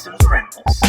Dawson's Rambles.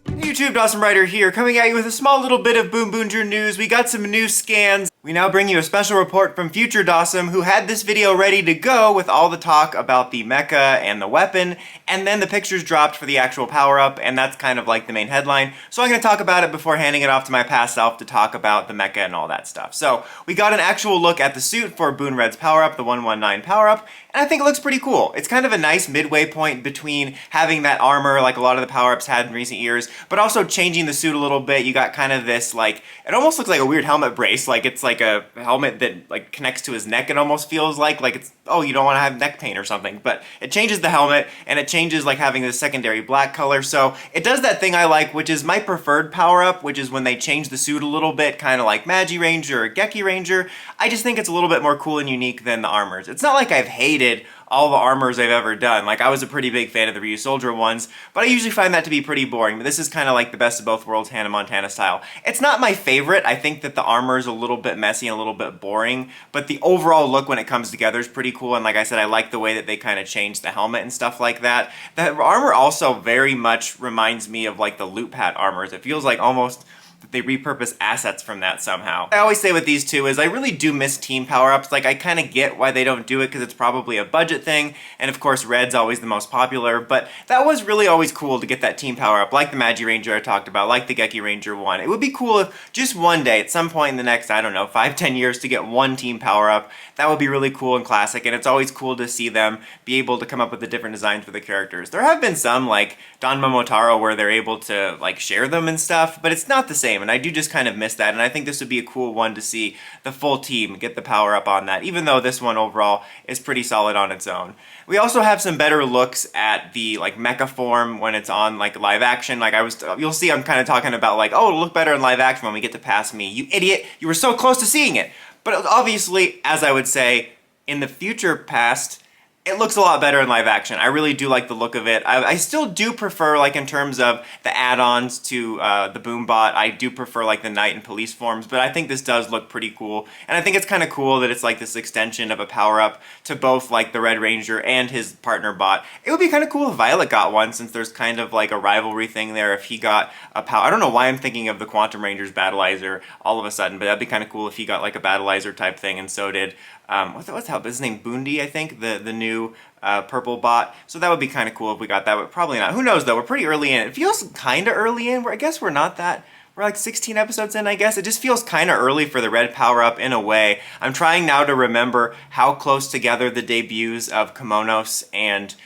Hey YouTube, Dawson Ryder here, coming at you with a small little bit of BoonBoomger news. We got some new scans. We now bring you a special report from Future Dawson, who had this video ready to go with all the talk about the mecha and the weapon, and then the pictures dropped for the actual power-up, and that's kind of like the main headline. So I'm going to talk about it before handing it off to my past self to talk about the mecha and all that stuff. So we got an actual look at the suit for Boon Red's power-up, the 119 power-up, and I think it looks pretty cool. It's kind of a nice midway point between having that armor like a lot of the power-ups had in recent years, but also changing the suit a little bit. You got kind of this, like, it almost looks like a weird helmet brace, like it's like a helmet that like connects to his neck. It almost feels like it's, oh, you don't want to have neck pain or something, but it changes the helmet and it changes like having this secondary black color. So it does that thing I like, which is my preferred power-up, which is when they change the suit a little bit, kind of like Magi Ranger or Geki Ranger. I just think it's a little bit more cool and unique than the armors. It's not like I've hated all the armors they've ever done. Like, I was a pretty big fan of the Ryusoulger ones, but I usually find that to be pretty boring. But this is kind of like the best of both worlds, Hannah Montana style. It's not my favorite. I think that the armor is a little bit messy and a little bit boring, but the overall look when it comes together is pretty cool. And like I said, I like the way that they kind of changed the helmet and stuff like that. The armor also very much reminds me of like the Loot Pat armors. It feels like almost that they repurpose assets from that somehow. I always say with these two is I really do miss team power-ups. Like, I kind of get why they don't do it because it's probably a budget thing, and of course Red's always the most popular, but that was really always cool to get that team power-up, like the Magi Ranger I talked about, like the Geki Ranger one. It would be cool if just one day, at some point in the next, I don't know, 5-10 years to get one team power-up. That would be really cool and classic, and it's always cool to see them be able to come up with the different designs for the characters. There have been some, like Don Momotaro, where they're able to like share them and stuff, but it's not the same, and I do just kind of miss that, and I think this would be a cool one to see the full team get the power up on that, even though this one overall is pretty solid on its own. We also have some better looks at the like mecha form when it's on like live action. Like you'll see I'm kind of talking about like, oh, it'll look better in live action when we get to Past Me. You idiot, you were so close to seeing it. But obviously, as I would say, in the future past, it looks a lot better in live action. I really do like the look of it. I still do prefer, like in terms of the add-ons to the Boombot, I do prefer like the Knight and Police forms, but I think this does look pretty cool. And I think it's kind of cool that it's like this extension of a power-up to both like the Red Ranger and his partner bot. It would be kind of cool if Violet got one, since there's kind of like a rivalry thing there if he got a power. I don't know why I'm thinking of the Quantum Ranger's Battleizer all of a sudden, but that'd be kind of cool if he got like a Battleizer type thing, and so did what's his name? Bundy, I think, the new purple bot. So that would be kind of cool if we got that, but probably not. Who knows though? We're pretty early in. It feels kind of early in. I guess we're not that. We're like 16 episodes in, I guess. It just feels kind of early for the Red power-up in a way. I'm trying now to remember how close together the debuts of Kimonos and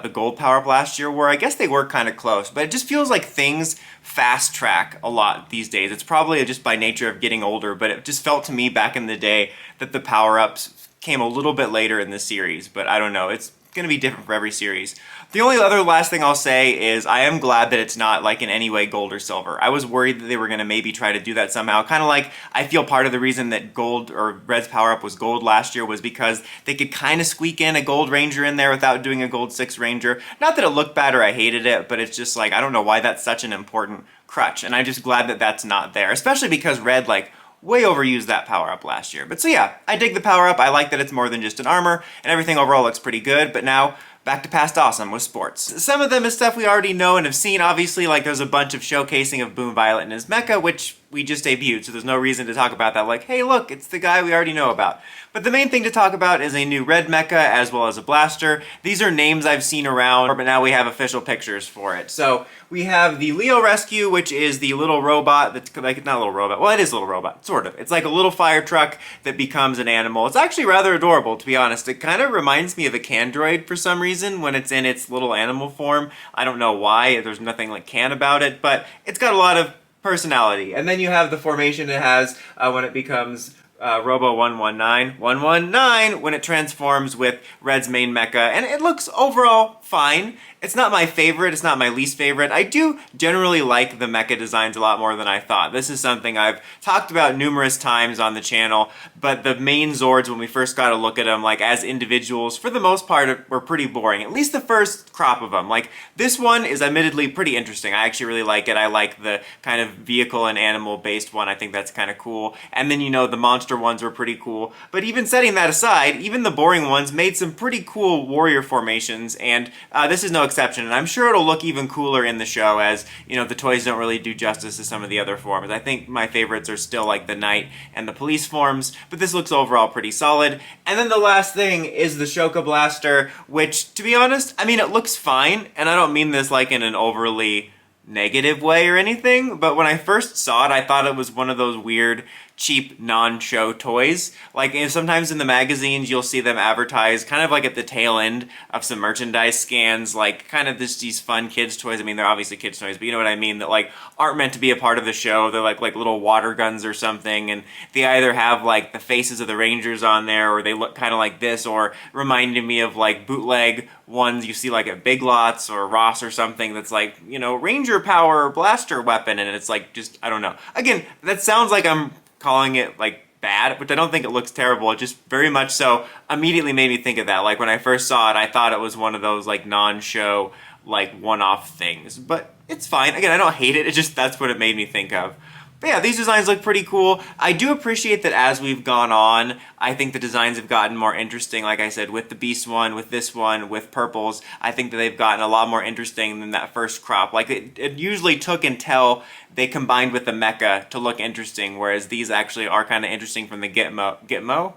the Gold power-up last year were. I guess they were kind of close, but it just feels like things fast track a lot these days. It's probably just by nature of getting older, but it just felt to me back in the day that the power-ups came a little bit later in the series, but I don't know. It's going to be different for every series. The only other last thing I'll say is I am glad that it's not like in any way gold or silver. I was worried that they were going to maybe try to do that somehow. Kind of like I feel part of the reason that gold or Red's power-up was gold last year was because they could kind of squeak in a gold ranger in there without doing a gold 6 ranger. Not that it looked bad or I hated it, but it's just like I don't know why that's such an important crutch, and I'm just glad that that's not there, especially because Red like way overused that power-up last year. But so yeah, I dig the power-up. I like that it's more than just an armor, and everything overall looks pretty good. But now, back to Past Awesome with sports. Some of them is stuff we already know and have seen, obviously, like there's a bunch of showcasing of Boon Violet and his mecha, which we just debuted, so there's no reason to talk about that like, hey look, it's the guy we already know about. But the main thing to talk about is a new Red mecha as well as a blaster. These are names I've seen around, but now we have official pictures for it. So we have the Leo Rescue, which is the little robot that's like, not a little robot, well it is a little robot, sort of. It's like a little fire truck that becomes an animal. It's actually rather adorable, to be honest. It kind of reminds me of a Candroid for some reason when it's in its little animal form. I don't know why, there's nothing like can about it, but it's got a lot of personality. And then you have the formation it has when it becomes Robo 119 when it transforms with Red's main mecha, and it looks overall fine. It's not my favorite, it's not my least favorite. I do generally like the mecha designs a lot more than I thought. This is something I've talked about numerous times on the channel, but the main Zords, when we first got to look at them, like as individuals, for the most part, were pretty boring. At least the first crop of them. Like, this one is admittedly pretty interesting. I actually really like it. I like the kind of vehicle and animal based one. I think that's kind of cool. And then, you know, the monster monster ones were pretty cool. But even setting that aside, even the boring ones made some pretty cool warrior formations, and this is no exception. And I'm sure it'll look even cooler in the show, as, you know, the toys don't really do justice to some of the other forms. I think my favorites are still like the knight and the police forms, but this looks overall pretty solid. And then the last thing is the Shoka blaster, which, to be honest, I mean, it looks fine, and I don't mean this like in an overly negative way or anything, but when I first saw it, I thought it was one of those weird, cheap, non-show toys. Like, sometimes in the magazines, you'll see them advertised kind of like at the tail end of some merchandise scans, like kind of these fun kids toys. I mean, they're obviously kids toys, but you know what I mean, that like aren't meant to be a part of the show. They're like little water guns or something, and they either have like the faces of the Rangers on there, or they look kind of like this, or reminded me of like bootleg ones you see like at Big Lots or Ross or something that's like, you know, Ranger Power blaster weapon, and it's like just, I don't know. Again, that sounds like I'm calling it like bad, but I don't think it looks terrible. It just very much so immediately made me think of that. Like when I first saw it, I thought it was one of those like non-show, like one-off things, but it's fine. Again, I don't hate it. It just, that's what it made me think of. But yeah, these designs look pretty cool. I do appreciate that as we've gone on, I think the designs have gotten more interesting. Like I said, with the Beast one, with this one, with Purples, I think that they've gotten a lot more interesting than that first crop. Like it usually took until they combined with the Mecha to look interesting, whereas these actually are kind of interesting from the get-mo?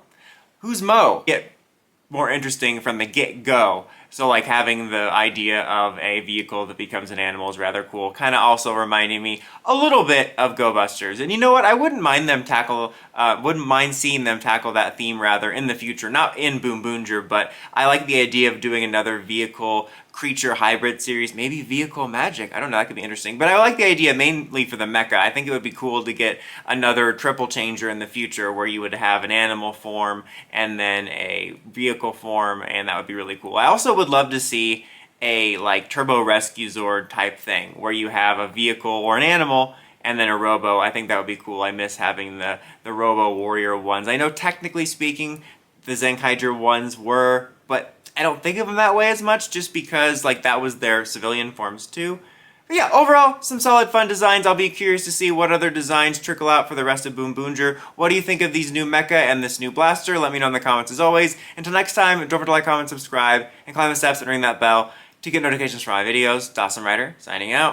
Who's Mo? Get more interesting from the get-go. So like having the idea of a vehicle that becomes an animal is rather cool. Kind of also reminding me a little bit of Go Busters. And you know what? I wouldn't mind seeing them tackle that theme rather in the future. Not in BoonBoomger, but I like the idea of doing another vehicle creature hybrid series, maybe vehicle magic. I don't know, that could be interesting. But I like the idea mainly for the Mecha. I think it would be cool to get another triple changer in the future where you would have an animal form and then a vehicle form, and that would be really cool. I also would love to see a like Turbo Rescue Zord type thing where you have a vehicle or an animal and then a Robo. I think that would be cool. I miss having the Robo Warrior ones. I know technically speaking the Zenkaiger ones were, but I don't think of them that way as much just because like that was their civilian forms too. But yeah, overall, some solid fun designs. I'll be curious to see what other designs trickle out for the rest of BoonBoomger. What do you think of these new Mecha and this new blaster? Let me know in the comments as always. Until next time, don't forget to like, comment, subscribe, and climb the steps and ring that bell to get notifications for my videos. DawesomeRider, signing out.